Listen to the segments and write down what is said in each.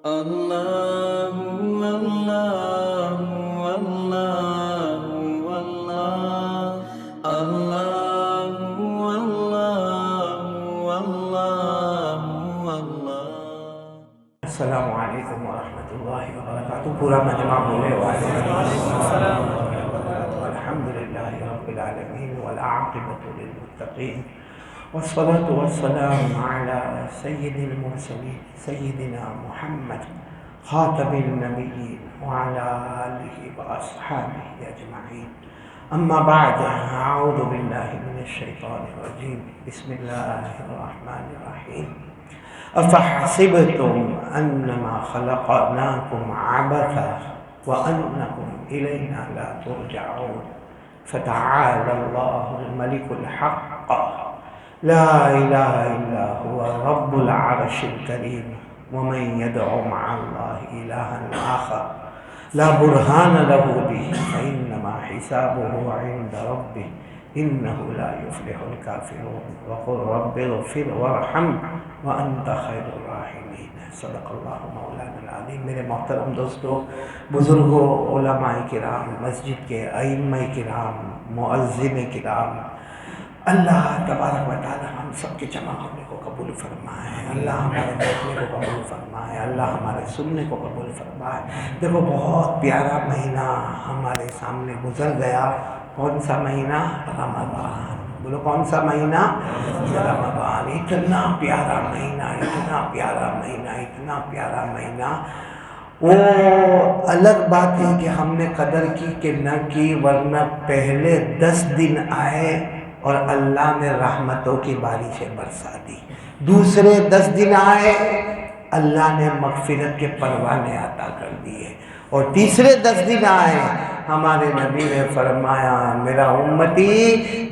اللہ اللہ اللہ اللہ اللہ اللہ اللہ۔ السلام علیکم ورحمۃ اللہ وبرکاتہ۔ پورا مجمع بولے والے الحمدللہ رب العالمین والعاقبۃ للمتقین والصلاة والسلام علی سید المرسلین سیدنا محمد خاتم النبیین وعلی آلہ واصحابہ اجمعین، اما بعد، اعوذ باللہ من الشیطان الرجیم، بسم اللہ الرحمن الرحیم۔ افحسبتم انما خلقناکم عبثا وانکم الینا لا ترجعون فتعالى الله الملك الحق لا اله الا هو رب العرش الكريم ومن يدع مع الله الها آخر لا برهان له به فانما حسابه عند ربه انه لا يفلح الكافرون وقل رب اغفر وارحم وانت خیر الراحمین۔ صدق اللہ مولانا العظیم۔ میرے محترم دوستو، بزرگوں، علماء کرام، مسجد کے ائمہ کرام، مؤذن کرام، اللہ تبارک و تعالی ہم سب کے جمع ہونے کو قبول فرمائے، اللہ ہمارے دیکھنے کو قبول فرمائے، اللہ ہمارے سننے کو قبول فرمائے۔ دیکھو، بہت پیارا مہینہ ہمارے سامنے گزر گیا۔ کون سا مہینہ؟ رمضان۔ بولو، کون سا مہینہ؟ رمضان۔ اتنا پیارا مہینہ، اتنا پیارا مہینہ، اتنا پیارا مہینہ۔ وہ الگ بات ہے کہ ہم نے قدر کی کہ نہ کی، ورنہ پہلے 10 دن آئے اور اللہ نے رحمتوں کی بارشیں برسا دی۔ دوسرے 10 دن آئے، اللہ نے مغفرت کے پروانے عطا کر دیے، اور تیسرے 10 دن آئے، ہمارے نبی نے فرمایا میرا امتی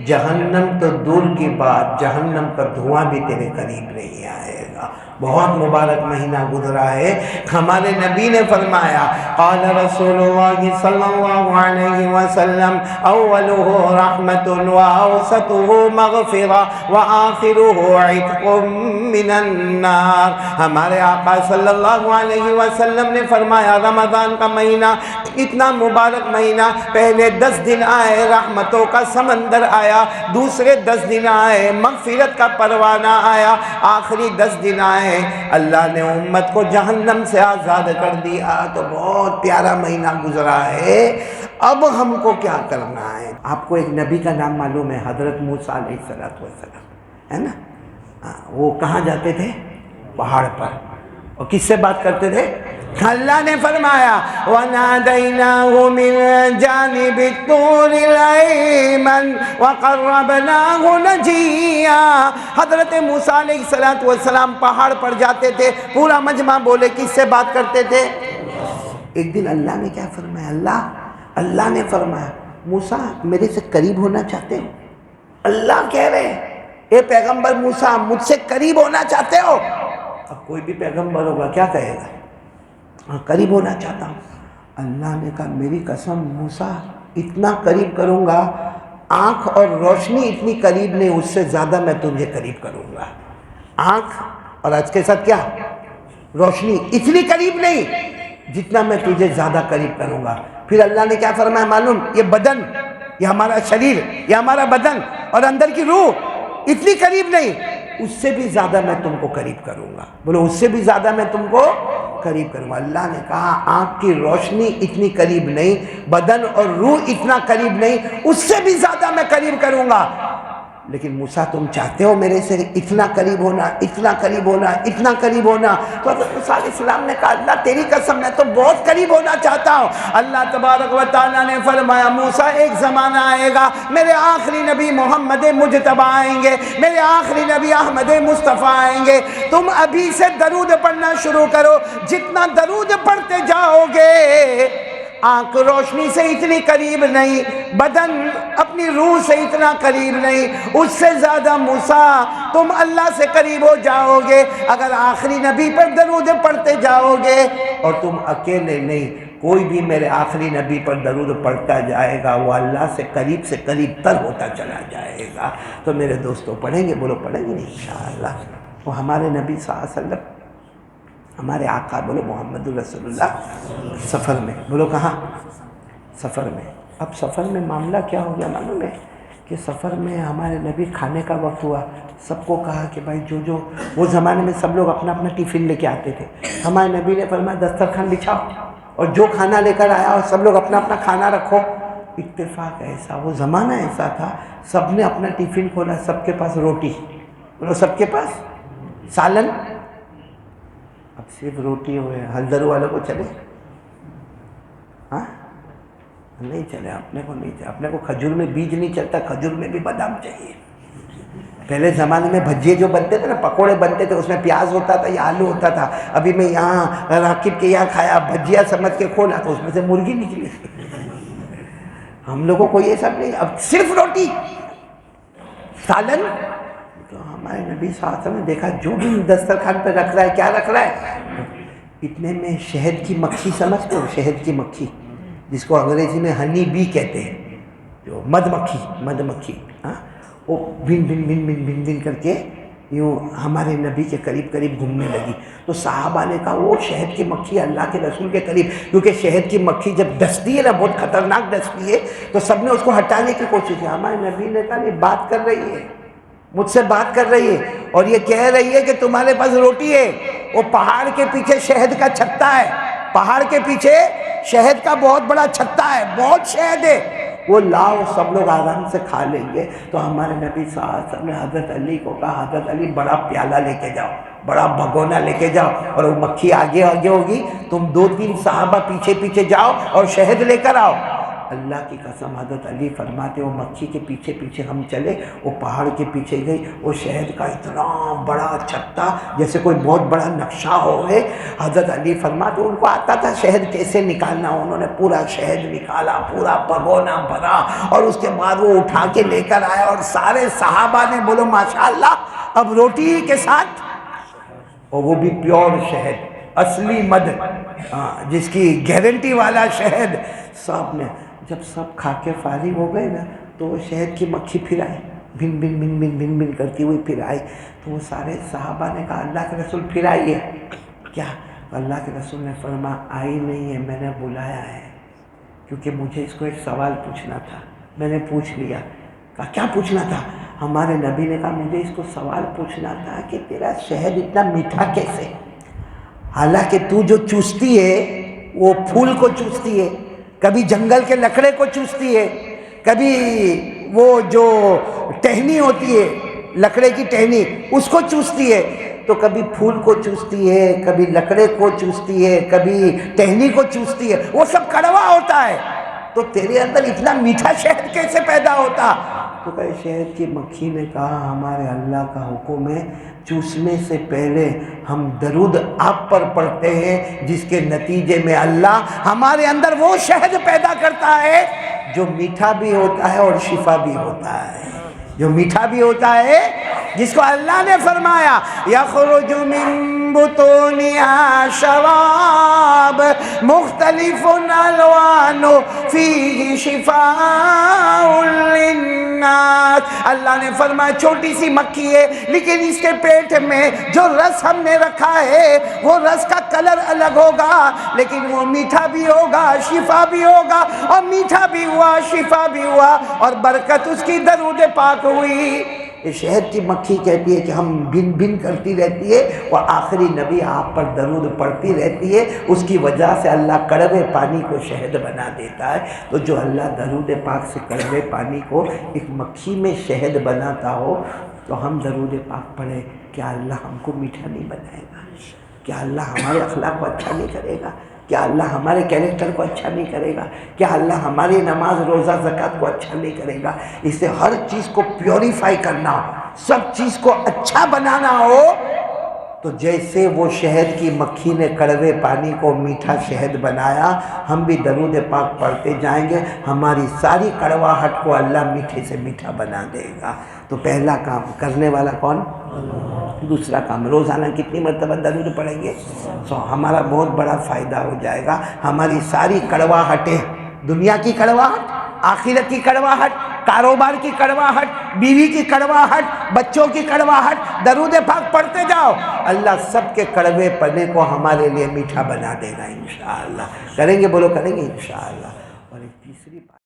جہنم تو دور کی بات، جہنم کا دھواں بھی تیرے قریب نہیں آئے گا۔ بہت مبارک مہینہ گزرا ہے۔ ہمارے نبی نے فرمایا قال رسول اللہ صلی اللہ علیہ وسلم اولہ رحمت واوسطہ مغفرہ وآخرہ عتق من النار۔ ہمارے آقا صلی اللہ علیہ وسلم نے فرمایا رمضان کا مہینہ اتنا مبارک مہینہ، پہلے 10 دن آئے رحمتوں کا سمندر آیا، دوسرے 10 دن آئے مغفرت کا پروانہ آیا، آخری 10 دن آئے اللہ نے امت کو جہنم سے آزاد کر دیا۔ تو بہت پیارا مہینہ گزرا ہے۔ اب ہم کو کیا کرنا ہے؟ آپ کو ایک نبی کا نام معلوم ہے، حضرت موسیٰ علیہ السلام، ہے نا؟ وہ کہاں جاتے تھے؟ پہاڑ پر، اور کس سے بات کرتے تھے؟ اللہ نے فرمایا وَنَادَيْنَاهُ مِن جَانِبِ الطُّورِ الْأَيْمَنِ وَقَرَّبْنَاهُ نَجِيًّا۔ حضرت موسیٰ علیہ السلام پہاڑ پر جاتے تھے، پورا مجمع بولے کس سے بات کرتے تھے؟ ایک دن اللہ نے کیا فرمایا؟ اللہ نے فرمایا موسیٰ میرے سے قریب ہونا چاہتے ہو؟ اللہ کہہ رہے ہیں اے پیغمبر موسیٰ مجھ سے قریب ہونا چاہتے ہو؟ اب کوئی بھی پیغمبر ہوگا کیا کہے گا؟ قریب ہونا چاہتا ہوں۔ اللہ نے کہا میری قسم موسیٰ اتنا قریب کروں گا، آنکھ اور روشنی اتنی قریب نہیں، اس سے زیادہ میں تجھے قریب کروں گا۔ آنکھ اور آج کے ساتھ کیا؟ روشنی اتنی قریب نہیں جتنا میں تجھے زیادہ قریب کروں گا۔ پھر اللہ نے کیا فرمایا معلوم؟ یہ بدن، یہ ہمارا شریر، یہ ہمارا بدن اور اندر کی روح اتنی قریب نہیں، اس سے بھی زیادہ میں تم کو قریب کروں گا۔ بولو، اس سے بھی زیادہ میں تم کو قریب کروں گا۔ اللہ نے کہا آنکھ کی روشنی اتنی قریب نہیں، بدن اور روح اتنا قریب نہیں، اس سے بھی زیادہ میں قریب کروں گا۔ لیکن موسیٰ تم چاہتے ہو میرے سے اتنا قریب ہونا، اتنا قریب ہونا، اتنا قریب ہونا؟ تو حضرت موسیٰ علیہ السلام نے کہا اللہ تیری قسم میں تو بہت قریب ہونا چاہتا ہوں۔ اللہ تبارک و تعالیٰ نے فرمایا موسیٰ ایک زمانہ آئے گا میرے آخری نبی محمد مجتبیٰ آئیں گے، میرے آخری نبی احمد مصطفیٰ آئیں گے، تم ابھی سے درود پڑھنا شروع کرو، جتنا درود پڑھتے جاؤ گے آنکھ روشنی سے اتنی قریب نہیں، بدن اپنی روح سے اتنا قریب نہیں، اس سے زیادہ موسیٰ تم اللہ سے قریب ہو جاؤ گے اگر آخری نبی پر درود پڑھتے جاؤ گے۔ اور تم اکیلے نہیں، کوئی بھی میرے آخری نبی پر درود پڑھتا جائے گا وہ اللہ سے قریب تر ہوتا چلا جائے گا۔ تو میرے دوستو پڑھیں گے؟ بولو پڑھیں گے انشاءاللہ۔ وہ ہمارے نبی صلی اللہ علیہ وسلم ہمارے آقا بولو محمد رسول اللہ سفر میں، بولو کہاں؟ سفر میں۔ اب سفر میں معاملہ کیا ہو گیا معلوم ہے کہ سفر میں ہمارے نبی کھانے کا وقت ہوا، سب کو کہا کہ بھائی جو وہ زمانے میں سب لوگ اپنا اپنا ٹفن لے کے آتے تھے، ہمارے نبی نے فرمایا دسترخوان بچھاؤ اور جو کھانا لے کر آیا اور سب لوگ اپنا اپنا کھانا رکھو۔ اتفاق ایسا، وہ زمانہ ایسا تھا، سب نے اپنا ٹفن کھولا، سب کے پاس روٹی، بولو سب کے پاس سالن، اب صرف روٹی ہوئے، حلدر والوں کو چلے؟ ہاں نہیں چلے، اپنے کو نہیں چلے، اپنے کو کھجور میں بیج نہیں چلتا، کھجور میں بھی بادام چاہیے۔ پہلے زمانے میں بھجیے جو بنتے تھے نا، پکوڑے بنتے تھے، اس میں پیاز ہوتا تھا یا آلو ہوتا تھا۔ ابھی میں یہاں راکب کے یہاں کھایا، بھجیا سمجھ کے کھولا تو اس میں سے مرغی نکلی۔ ہم لوگوں کو یہ سب نہیں، اب صرف روٹی سالن۔ تو ہمارے نبی صلی اللہ علیہ وسلم نے دیکھا جو بھی دسترخوان پہ رکھ رہا ہے، کیا رکھ رہا ہے؟ اتنے میں شہد کی مکھی، سمجھتے ہو شہد کی مکھی جس کو انگریزی میں ہنی بی کہتے ہیں، جو مد مکھی، ہاں، وہ بن بن بن بن بن بن کر کے یوں ہمارے نبی کے قریب گھومنے لگی۔ تو صحابہ نے کہا وہ شہد کی مکھی اللہ کے رسول کے قریب، کیونکہ شہد کی مکھی جب ڈستی ہے نا، بہت خطرناک ڈستی ہے، تو سب نے اس کو ہٹانے کی کوشش کی۔ ہمارے نبی نے کہا یہ بات کر رہی ہے، مجھ سے بات کر رہی ہے، اور یہ کہہ رہی ہے کہ تمہارے پاس روٹی ہے، وہ پہاڑ کے پیچھے شہد کا چھتا ہے، پہاڑ کے پیچھے شہد کا بہت بڑا چھتا ہے، بہت شہد ہے، وہ لاؤ، سب لوگ آرام سے کھا لیں گے۔ تو ہمارے نبی صلی اللہ علیہ وسلم نے حضرت علی کو کہا حضرت علی بڑا پیالہ لے کے جاؤ، بڑا بھگونا لے کے جاؤ، اور وہ مکھی آگے ہوگی، تم 2-3 صحابہ پیچھے جاؤ اور شہد لے کر آؤ۔ اللہ کی قسم حضرت علی فرماتے وہ مکھی کے پیچھے ہم چلے، وہ پہاڑ کے پیچھے گئی، وہ شہد کا اتنا بڑا چھتا جیسے کوئی بہت بڑا نقشہ ہوئے۔ حضرت علی فرماتے ان کو آتا تھا شہد کیسے نکالنا، انہوں نے پورا شہد نکالا، پورا بھگونا بھرا، اور اس کے بعد وہ اٹھا کے لے کر آیا، اور سارے صحابہ نے بولو ماشاءاللہ، اب روٹی کے ساتھ، اور وہ بھی پیور شہد، اصلی مد، جس کی گارنٹی والا شہد۔ سب نے جب سب کھا کے فارغ ہو گئے نا، تو وہ شہد کی مکھی پھر آئی، بن بن بن بن بن بن کرتی ہوئی پھر آئی۔ تو وہ سارے صحابہ نے کہا اللہ کے رسول پھر آئی ہے کیا؟ اللہ کے رسول نے فرمایا آئی نہیں ہے، میں نے بلایا ہے، کیونکہ مجھے اس کو ایک سوال پوچھنا تھا، میں نے پوچھ لیا۔ کہا کیا پوچھنا تھا؟ ہمارے نبی نے کہا مجھے اس کو سوال پوچھنا تھا کہ تیرا شہد اتنا میٹھا کیسے؟ حالانکہ تو جو چوستی ہے وہ پھول کو چوستی ہے، کبھی جنگل کے لکڑے کو چوستی ہے، کبھی وہ جو ٹہنی ہوتی ہے لکڑے کی ٹہنی اس کو چوستی ہے، تو کبھی پھول کو چوستی ہے، کبھی لکڑے کو چوستی ہے، کبھی ٹہنی کو چوستی ہے، وہ سب کڑوا ہوتا ہے، تو تیرے اندر اتنا میٹھا شہد کیسے پیدا ہوتا؟ تو کہ شہد کی مکھی نے کہا ہمارے اللہ کا حکم ہے، چوسنے سے پہلے ہم درود آپ پر پڑھتے ہیں، جس کے نتیجے میں اللہ ہمارے اندر وہ شہد پیدا کرتا ہے جو میٹھا بھی ہوتا ہے اور شفا بھی ہوتا ہے، جو میٹھا بھی ہوتا ہے، جس کو اللہ نے فرمایا یخرج من بطونها شراب مختلف الوان فیہ شفاء للناس۔ اللہ نے فرمایا چھوٹی سی مکھی ہے، لیکن اس کے پیٹ میں جو رس ہم نے رکھا ہے وہ رس کا کلر الگ ہوگا، لیکن وہ میٹھا بھی ہوگا، شفا بھی ہوگا، اور میٹھا بھی ہوا، شفا بھی ہوا، اور برکت اس کی درود پاک ہوئی۔ یہ شہد کی مکھی کہتی ہے کہ ہم بن بن کرتی رہتی ہے، اور آخری نبی آپ پر درود پڑھتی رہتی ہے، اس کی وجہ سے اللہ کڑوے پانی کو شہد بنا دیتا ہے۔ تو جو اللہ درود پاک سے کڑوے پانی کو ایک مکھی میں شہد بناتا ہو، تو ہم درود پاک پڑھیں، کیا اللہ ہم کو میٹھا نہیں بنائے گا؟ کیا اللہ ہمارے اخلاق کو اچھا نہیں کرے گا؟ کیا اللہ ہمارے کیریکٹر کو اچھا نہیں کرے گا؟ کیا اللہ ہماری نماز روزہ زکوٰۃ کو اچھا نہیں کرے گا؟ اس سے ہر چیز کو پیوریفائی کرنا ہو، سب چیز کو اچھا بنانا ہو، تو جیسے وہ شہد کی مکھی نے کڑوے پانی کو میٹھا شہد بنایا، ہم بھی درود پاک پڑھتے جائیں گے، ہماری ساری کڑواہٹ کو اللہ میٹھے سے میٹھا بنا دے گا۔ تو پہلا کام کرنے والا کون؟ دوسرا کام روزانہ کتنی مرتبہ درود پڑھیں گے؟ ہمارا بہت بڑا فائدہ ہو جائے گا، ہماری ساری کڑواہٹیں، دنیا کی کڑواہٹ، آخرت کی کڑواہٹ، کاروبار کی کڑواہٹ، بیوی کی کڑواہٹ، بچوں کی کڑواہٹ، درود پاک پڑھتے جاؤ، اللہ سب کے کڑوے پنے کو ہمارے لیے میٹھا بنا دے گا انشاءاللہ۔ کریں گے؟ بولو کریں گے انشاءاللہ۔ اور ایک تیسری بات